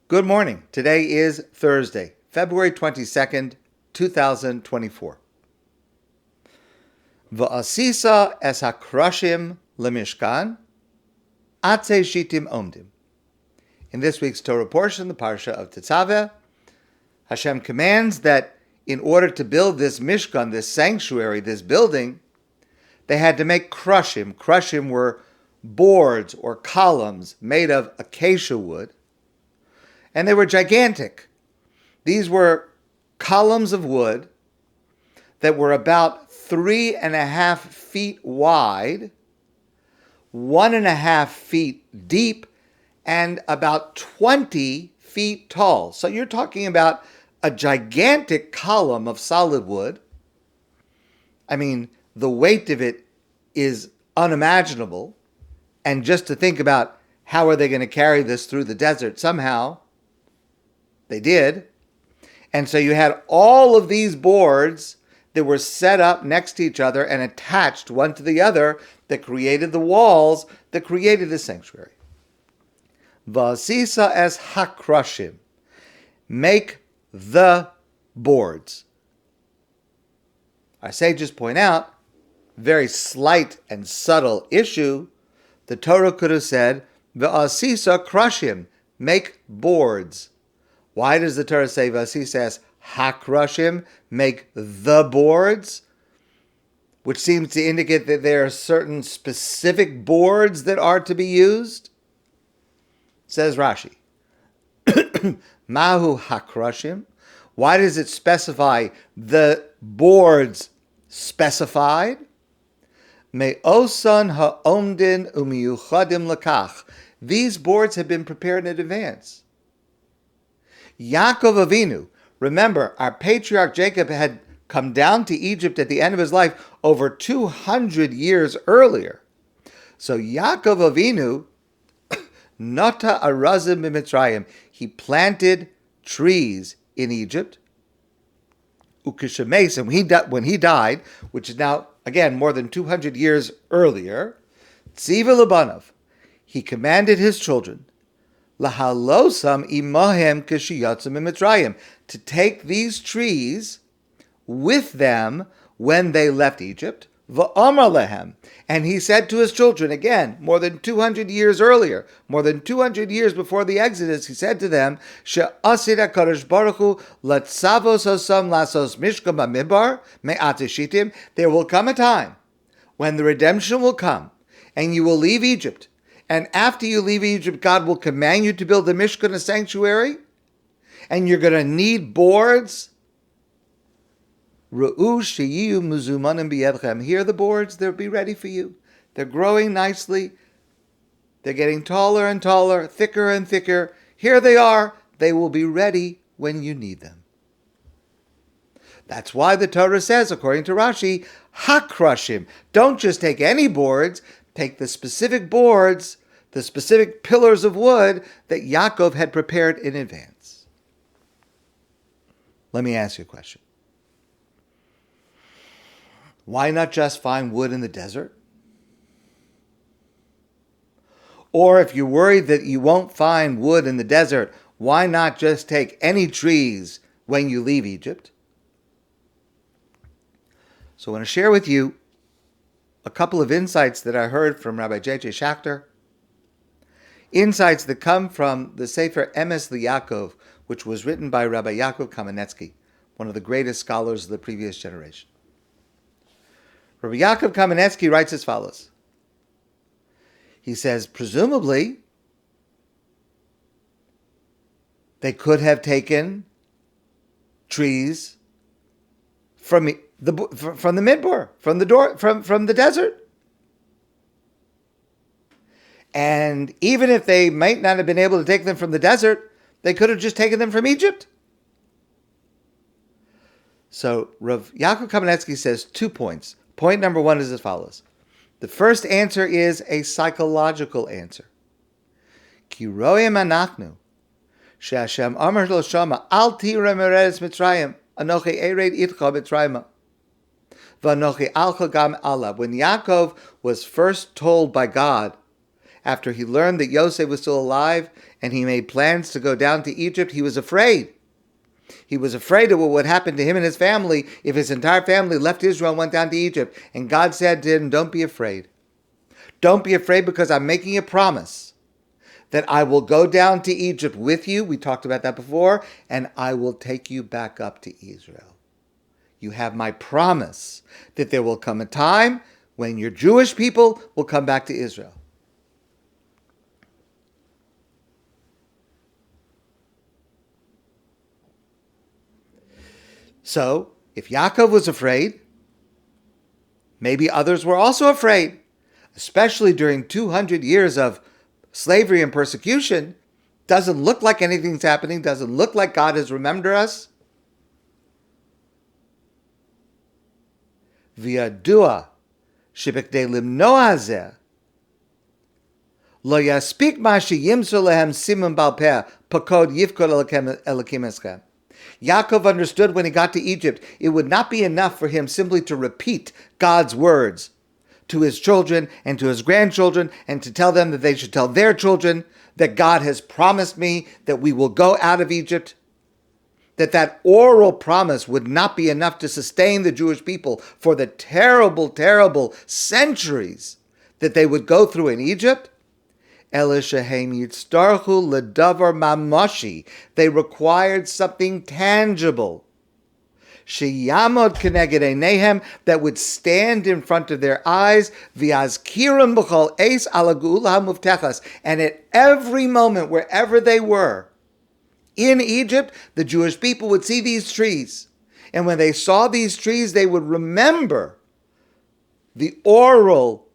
Good morning. Today is Thursday, February 22nd, 2024. V'asisa es hakerashim leMishkan, atze shitim omdim. In this week's Torah portion, the parsha of Tetzaveh, Hashem commands that in order to build this Mishkan, this sanctuary, this building, they had to make kerashim. Kerashim were boards or columns made of acacia wood, and they were gigantic. These were columns of wood that were about 3.5 feet wide, 1.5 feet deep, and about 20 feet tall. So you're talking about a gigantic column of solid wood. I mean, the weight of it is unimaginable. And just to think about how are they going to carry this through the desert, somehow they did. And so you had all of these boards that were set up next to each other and attached one to the other that created the walls that created the sanctuary. V'asisa es hakerashim. Make the boards. Our sages point out, very slight and subtle issue, the Torah could have said, V'asisa kerashim. Make boards. Why does the Torah say V'asisa es hakerashim? Make the boards? Which seems to indicate that there are certain specific boards that are to be used. Says Rashi, Mahu hakerashim. Why does it specify the boards specified? Me'osan ha'omdin u'miyuchadim lakach. These boards have been prepared in advance. Yaakov Avinu, remember, our patriarch Jacob had come down to Egypt at the end of his life over 200 years earlier. So Yaakov Avinu, Nata arazim b'Mitzrayim, he planted trees in Egypt. Ukishemes, and when he died, which is now, again, more than 200 years earlier, Tziva Labanov, he commanded his children, Lahalosam imahem kishiyatzim b'Mitzrayim, to take these trees with them when they left Egypt. V'amar lehem, and he said to his children, again, more than 200 years earlier, more than 200 years before the Exodus, he said to them, She'asid HaKadosh Baruch Hu latzavos osam lasos mishkan b'midbar me'atei shitim. There will come a time when the redemption will come, and you will leave Egypt. And after you leave Egypt, God will command you to build a Mishkan, a sanctuary, and you're going to need boards. Here are the boards, they'll be ready for you. They're growing nicely. They're getting taller and taller, thicker and thicker. Here they are. They will be ready when you need them. That's why the Torah says, according to Rashi, hakerashim. Don't just take any boards. Take the specific boards, the specific pillars of wood that Yaakov had prepared in advance. Let me ask you a question. Why not just find wood in the desert? Or if you're worried that you won't find wood in the desert, why not just take any trees when you leave Egypt? So I want to share with you a couple of insights that I heard from Rabbi J, Schacter. Insights that come from the Sefer Emes L'Yaakov, which was written by Rabbi Yaakov Kaminetsky, one of the greatest scholars of the previous generation. Rabbi Yaakov Kaminetsky writes as follows. He says, presumably, they could have taken trees from the midbar, from the desert. And even if they might not have been able to take them from the desert, they could have just taken them from Egypt. So Rav Yaakov Kaminetsky says 2 points. Point number one is as follows. The first answer is a psychological answer. Ki ro'im anachnu, she'Hashem amar lo shama, al tira meretz Mitzrayim, anochi ered itcha Mitzrayim, v'anochi alcha gam alav. When Yaakov was first told by God after he learned that Yosef was still alive and he made plans to go down to Egypt, he was afraid. He was afraid of what would happen to him and his family if his entire family left Israel and went down to Egypt. And God said to him, don't be afraid. Don't be afraid, because I'm making a promise that I will go down to Egypt with you. We talked about that before. And I will take you back up to Israel. You have my promise that there will come a time when your Jewish people will come back to Israel. So, if Yaakov was afraid, maybe others were also afraid, especially during 200 years of slavery and persecution. Doesn't look like anything's happening, doesn't look like God has remembered us. V'yadua shebekdei limnoa hazeh lo yaspik ma sheyimtzu lehem siman bal peh pakod yifkod Elokim eschem. Yaakov understood when he got to Egypt, it would not be enough for him simply to repeat God's words to his children and to his grandchildren, and to tell them that they should tell their children that God has promised me that we will go out of Egypt. That oral promise would not be enough to sustain the Jewish people for the terrible, terrible centuries that they would go through in Egypt. They required something tangible. Sheyamod keneged einehem, that would stand in front of their eyes. V'yazkirim b'chol eis ala geula hamuvtechas, and at every moment, wherever they were in Egypt, the Jewish people would see these trees, and when they saw these trees, they would remember the oral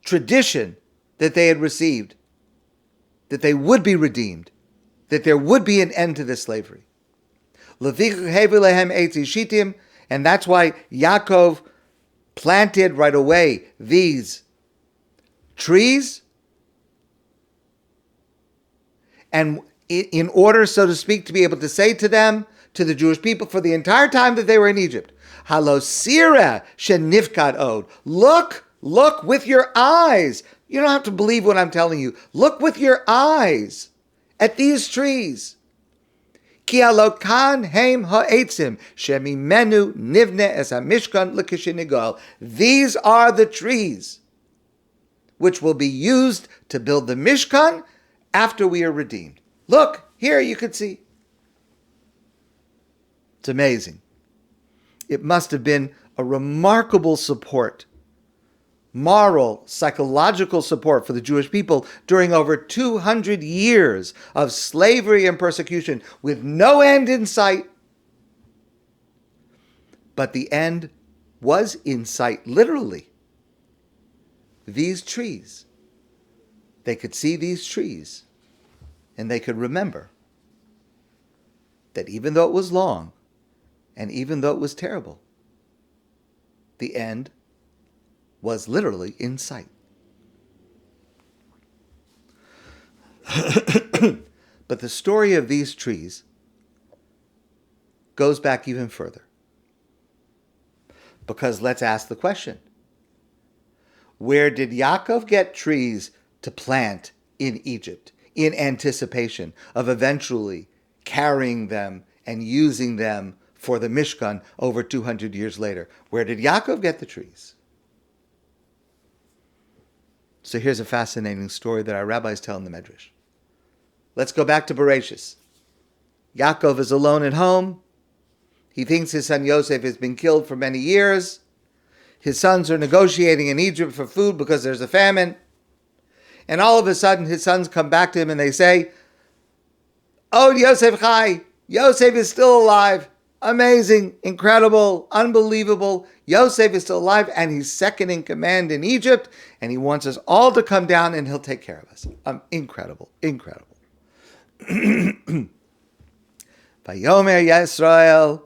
tradition that they had received, that they would be redeemed, that there would be an end to this slavery. And that's why Yaakov planted right away these trees, and in order, so to speak, to be able to say to them, to the Jewish people, for the entire time that they were in Egypt, Halo sira shenifkad od. Look with your eyes. You don't have to believe what I'm telling you. Look with your eyes at these trees. Ki alokan heim ha'etzim shemimenu nivne es hamishkan l'kishinigal. These are the trees which will be used to build the Mishkan after we are redeemed. Look, here you can see. It's amazing. It must have been a remarkable support, moral, psychological support for the Jewish people during over 200 years of slavery and persecution with no end in sight. But the end was in sight, literally. These trees. They could see these trees, and they could remember that even though it was long, and even though it was terrible, the end was literally in sight. But the story of these trees goes back even further. Because let's ask the question, where did Yaakov get trees to plant in Egypt in anticipation of eventually carrying them and using them for the Mishkan over 200 years later? Where did Yaakov get the trees? So here's a fascinating story that our rabbis tell in the Medrash. Let's go back to Bereshis. Yaakov is alone at home. He thinks his son Yosef has been killed for many years. His sons are negotiating in Egypt for food because there's a famine. And all of a sudden his sons come back to him and they say, "Oh, Yosef Chai, Yosef is still alive. Amazing, incredible, unbelievable. Yosef is still alive and he's second in command in Egypt and he wants us all to come down and he'll take care of us." Incredible, incredible. Vayomer Yisrael,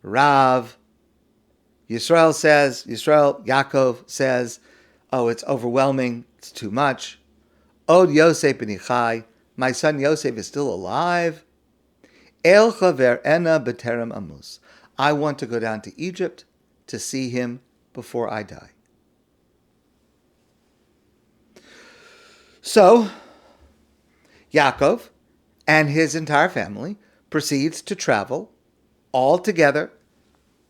Rav. Yaakov says, "Oh, it's overwhelming. It's too much. Od Yosef ben Ichai, my son Yosef is still alive. El chaver ena b'terem amus. I want to go down to Egypt to see him before I die." So, Yaakov and his entire family proceeds to travel all together,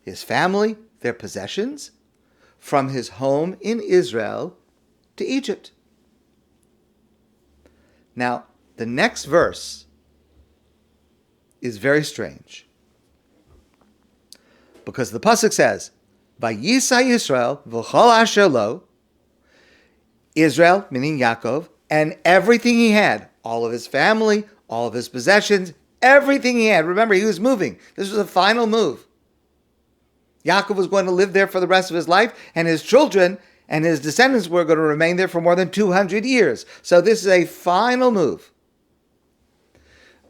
his family, their possessions, from his home in Israel to Egypt. Now, the next verse is very strange, because the pasuk says, "Vayisa Yisrael v'chol asher lo," Israel, meaning Yaakov, and everything he had, all of his family, all of his possessions, everything he had. Remember, he was moving. This was a final move. Yaakov was going to live there for the rest of his life, and his children and his descendants were going to remain there for more than 200 years. So this is a final move.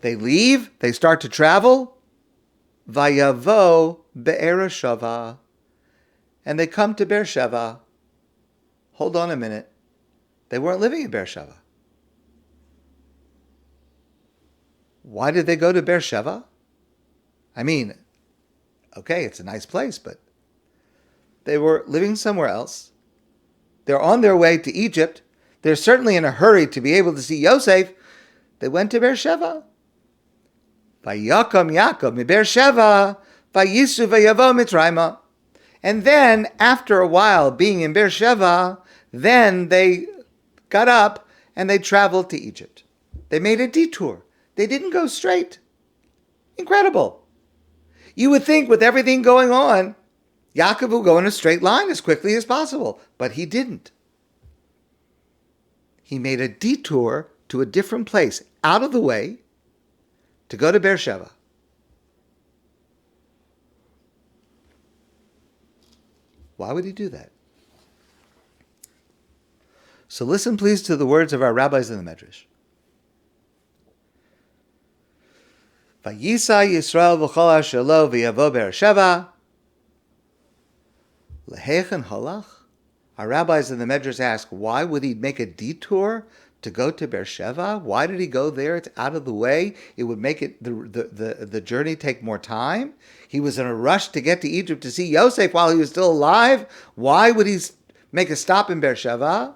They leave, they start to travel, Vayavo Be'ereshava, and they come to Beersheba. Hold on a minute. They weren't living in Beersheba. Why did they go to Beersheba? I mean, okay, it's a nice place, but they were living somewhere else. They're on their way to Egypt. They're certainly in a hurry to be able to see Yosef. They went to Beersheba. Vayakam Yaakov mi Beersheba, vayisu vayavo mitzrayma. And then, after a while being in Beersheba, then they got up and they traveled to Egypt. They made a detour. They didn't go straight. Incredible. You would think with everything going on, Yaakov would go in a straight line as quickly as possible, but he didn't. He made a detour to a different place, out of the way, to go to Beersheba. Why would he do that? So listen please to the words of our rabbis in the Medrash. Vayisa Yisrael v'chol asher lo v'yavo Beersheba lehechen halach. Our rabbis in the Medrash ask, why would he make a detour to go to Beersheba? Why did he go there? It's out of the way. It would make it the journey take more time. He was in a rush to get to Egypt to see Yosef while he was still alive. Why would he make a stop in Beersheba?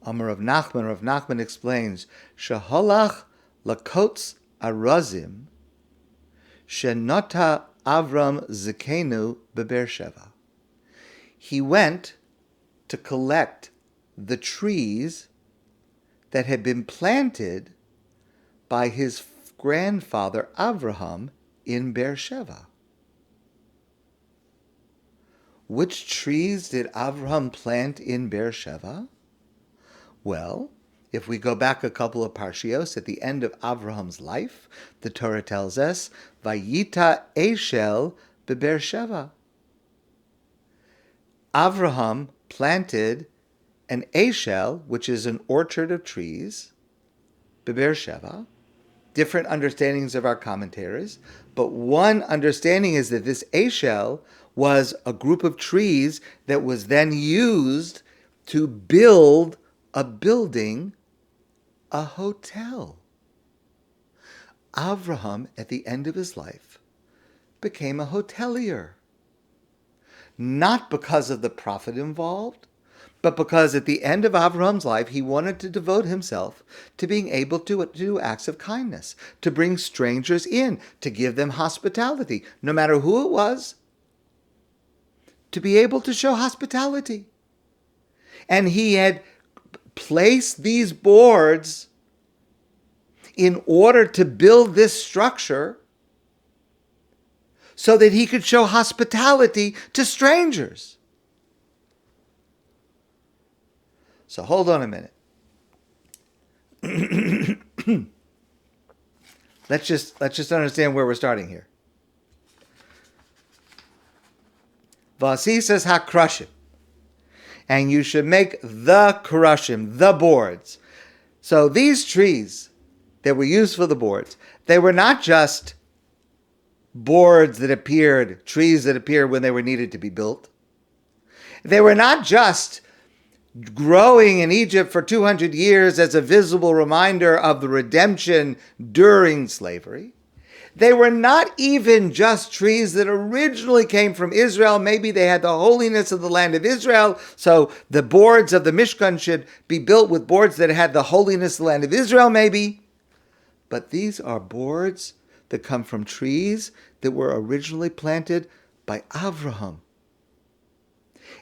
Amar Rav Nachman explains, Sheholach lakotz arazim shenota Avram Zikenu beBeersheba. He went to collect the trees that had been planted by his grandfather Avraham in Beersheba. Which trees did Avraham plant in Beersheba? Well, if we go back a couple of parshios at the end of Avraham's life, the Torah tells us, Vayita Eshel beBeersheba. Avraham planted an eshel, which is an orchard of trees, beBeersheba. Different understandings of our commentaries, but one understanding is that this eshel was a group of trees that was then used to build a building, a hotel. Avraham, at the end of his life, became a hotelier. Not because of the profit involved, but because at the end of Avraham's life, he wanted to devote himself to being able to do acts of kindness, to bring strangers in, to give them hospitality, no matter who it was, to be able to show hospitality. And he had placed these boards in order to build this structure so that he could show hospitality to strangers. So hold on a minute. Let's just understand where we're starting here. Vasi says Kerashim, and you should make the Kerashim, the boards. So these trees that were used for the boards, they were not just boards that appeared, trees that appeared when they were needed to be built. They were not just growing in Egypt for 200 years as a visible reminder of the redemption during slavery. They were not even just trees that originally came from Israel. Maybe they had the holiness of the land of Israel, so the boards of the Mishkan should be built with boards that had the holiness of the land of Israel, maybe. But these are boards that come from trees that were originally planted by Avraham.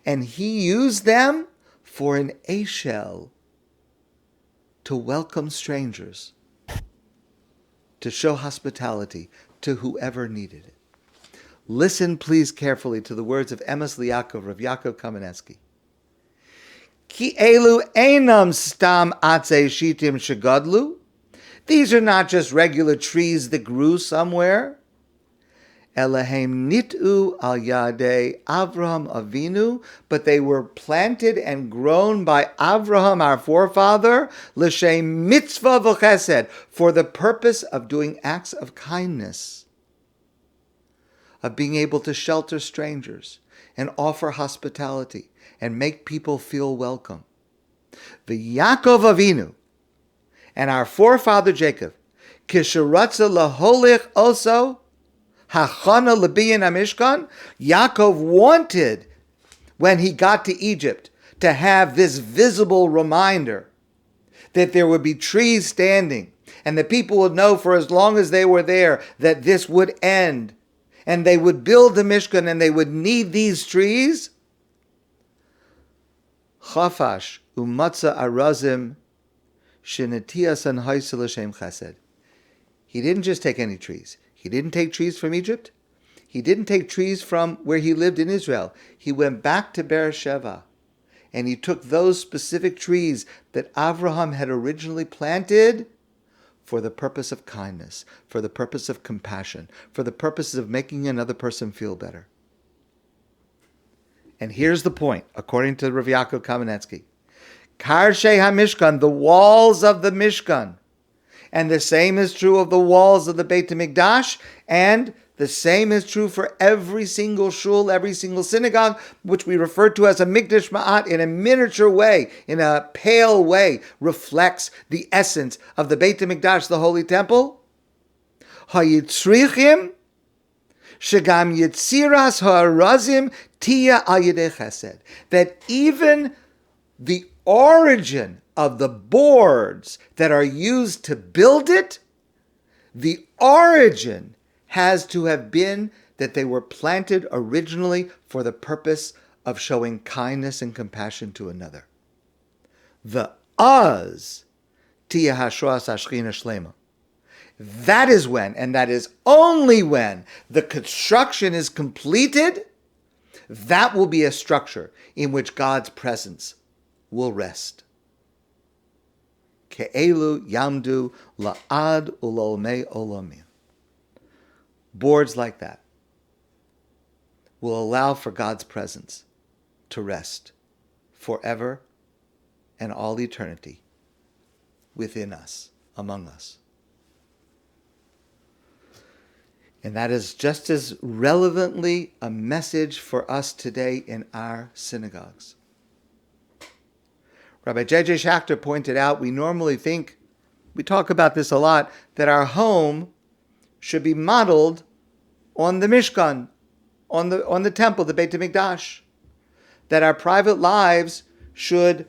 And he used them for an eshel, to welcome strangers, to show hospitality to whoever needed it. Listen, please, carefully to the words of Emes L'Yaakov, Rabbi Yaakov Kaminetsky. Ki elu einam stam atzei shitim shegadlu. These are not just regular trees that grew somewhere. Eloheim nitu al yadei Avraham Avinu, but they were planted and grown by Avraham, our forefather, l'shem mitzvah v'chesed, for the purpose of doing acts of kindness, of being able to shelter strangers and offer hospitality and make people feel welcome. The Yaakov Avinu and our forefather Jacob, kisharatza laholich also, Hachana Lebiyan Mishkan, Yaakov wanted, when he got to Egypt, to have this visible reminder that there would be trees standing, and the people would know for as long as they were there that this would end, and they would build the Mishkan, and they would need these trees. Chafash umatza arazim shenetias an haisel Hashem chesed. He didn't just take any trees. He didn't take trees from Egypt. He didn't take trees from where he lived in Israel. He went back to Beersheba, and he took those specific trees that Avraham had originally planted for the purpose of kindness, for the purpose of compassion, for the purpose of making another person feel better. And here's the point, according to Rabbi Yaakov Kaminetsky. Karshei HaMishkan, the walls of the Mishkan. And the same is true of the walls of the Beit HaMikdash, and the same is true for every single shul, every single synagogue, which we refer to as a Mikdash Ma'at, in a miniature way, in a pale way, reflects the essence of the Beit HaMikdash, the Holy Temple. Hayitzrichim, shegam yitziras ha'arazim tiya al yedei chesed. That even the origin of the boards that are used to build it, the origin has to have been that they were planted originally for the purpose of showing kindness and compassion to another. The az tiya hashras hashchina shlema. That is when, and that is only when, the construction is completed, that will be a structure in which God's presence will rest. Ke'elu yamdu la'ad ulolmei olamim. Boards like that will allow for God's presence to rest forever and all eternity within us, among us. And that is just as relevantly a message for us today in our synagogues. Rabbi J. Schacter pointed out, we normally think, we talk about this a lot, that our home should be modeled on the Mishkan, on the temple, the Beit HaMikdash. That our private lives should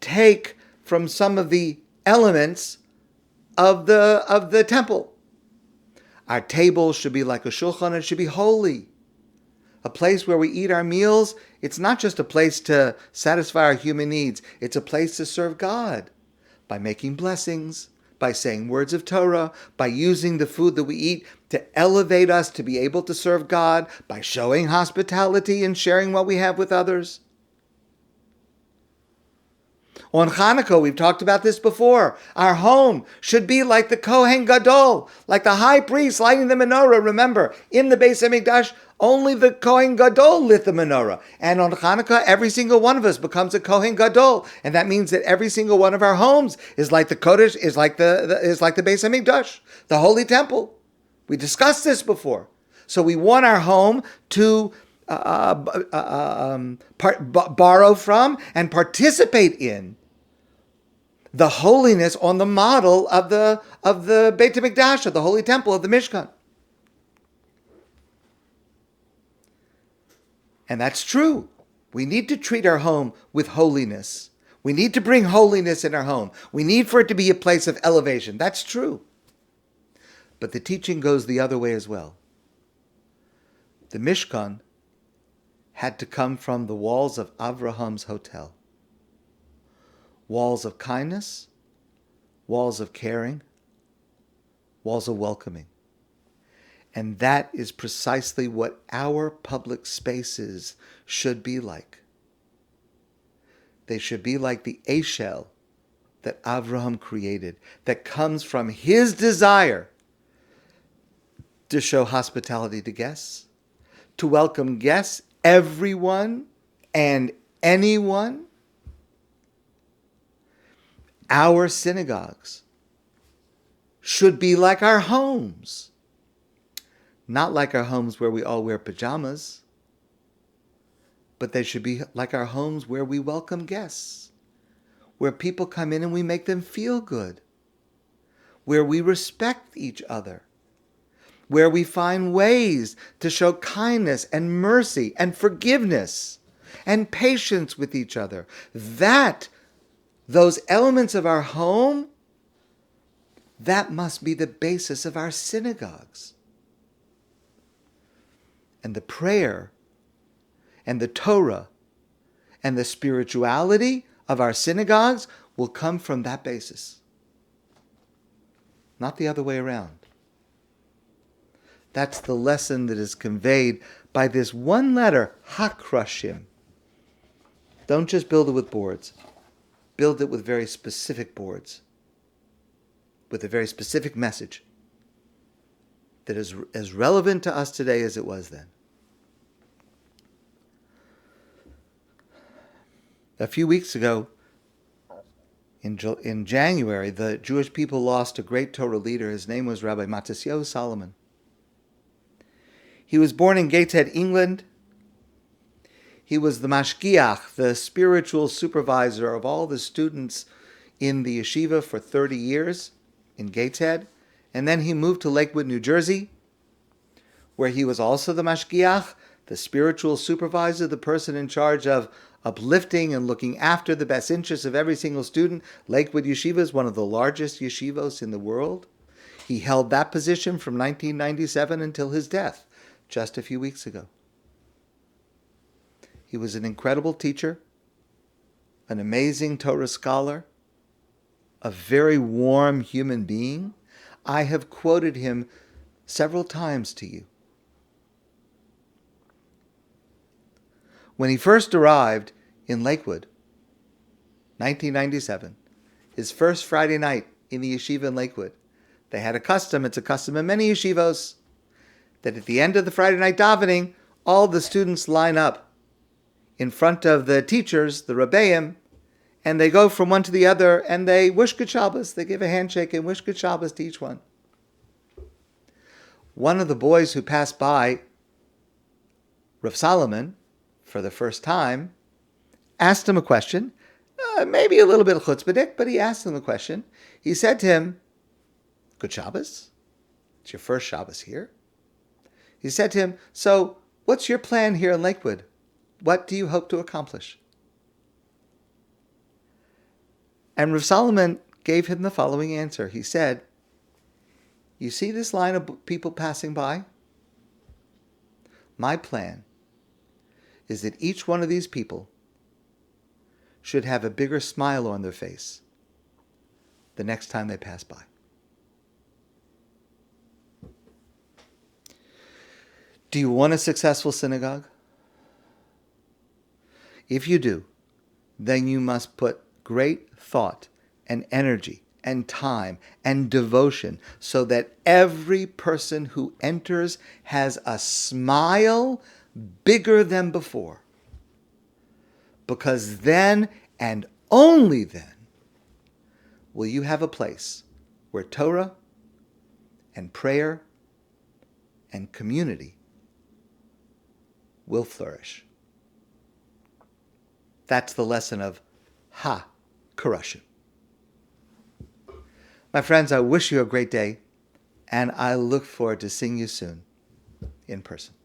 take from some of the elements of the temple. Our table should be like a shulchan, it should be holy. A place where we eat our meals, it's not just a place to satisfy our human needs. It's a place to serve God by making blessings, by saying words of Torah, by using the food that we eat to elevate us to be able to serve God, by showing hospitality and sharing what we have with others. On Hanukkah, we've talked about this before. Our home should be like the Kohen Gadol, like the high priest lighting the menorah. Remember, in the Beis HaMikdash, only the Kohen Gadol lit the menorah. And on Hanukkah, every single one of us becomes a Kohen Gadol. And that means that every single one of our homes is like the Kodesh, is like the Beis HaMikdash, the Holy Temple. We discussed this before. So we want our home to borrow from and participate in the holiness on the model of the Beit HaMikdash, of the Holy Temple, of the Mishkan. And that's true. We need to treat our home with holiness. We need to bring holiness in our home. We need for it to be a place of elevation. That's true. But the teaching goes the other way as well. The Mishkan had to come from the walls of Avraham's hotel. Walls of kindness, walls of caring, walls of welcoming. And that is precisely what our public spaces should be like. They should be like the Eshel that Avraham created, that comes from his desire to show hospitality to guests, to welcome guests, everyone and anyone. Our synagogues should be like our homes. Not like our homes where we all wear pajamas, but they should be like our homes where we welcome guests, where people come in and we make them feel good, where we respect each other, where we find ways to show kindness and mercy and forgiveness and patience with each other. Those elements of our home, that must be the basis of our synagogues. And the prayer and the Torah and the spirituality of our synagogues will come from that basis. Not the other way around. That's the lesson that is conveyed by this one letter, Kerashim. Don't just build it with boards. Build it with very specific boards, with a very specific message that is as relevant to us today as it was then. A few weeks ago, in January, the Jewish people lost a great Torah leader. His name was Rabbi Matisyahu Solomon. He was born in Gateshead, England. He was the mashgiach, the spiritual supervisor of all the students in the yeshiva for 30 years in Gateshead. And then he moved to Lakewood, New Jersey, where he was also the mashgiach, the spiritual supervisor, the person in charge of uplifting and looking after the best interests of every single student. Lakewood Yeshiva is one of the largest yeshivos in the world. He held that position from 1997 until his death, just a few weeks ago. He was an incredible teacher, an amazing Torah scholar, a very warm human being. I have quoted him several times to you. When he first arrived in Lakewood, 1997, his first Friday night in the yeshiva in Lakewood, they had a custom, it's a custom in many yeshivos, that at the end of the Friday night davening, all the students line up in front of the teachers, the Rebbeim, and they go from one to the other and they wish good Shabbos. They give a handshake and wish good Shabbos to each one. One of the boys who passed by Rav Solomon for the first time asked him a question, maybe a little bit of chutzpahdik, but he asked him a question. He said to him, "Good Shabbos? It's your first Shabbos here." He said to him, "So what's your plan here in Lakewood? What do you hope to accomplish?" And Rav Solomon gave him the following answer. He said, "You see this line of people passing by? My plan is that each one of these people should have a bigger smile on their face the next time they pass by." Do you want a successful synagogue? If you do, then you must put great thought and energy and time and devotion so that every person who enters has a smile bigger than before. Because then and only then will you have a place where Torah and prayer and community will flourish. That's the lesson of Kerashim. My friends, I wish you a great day, and I look forward to seeing you soon in person.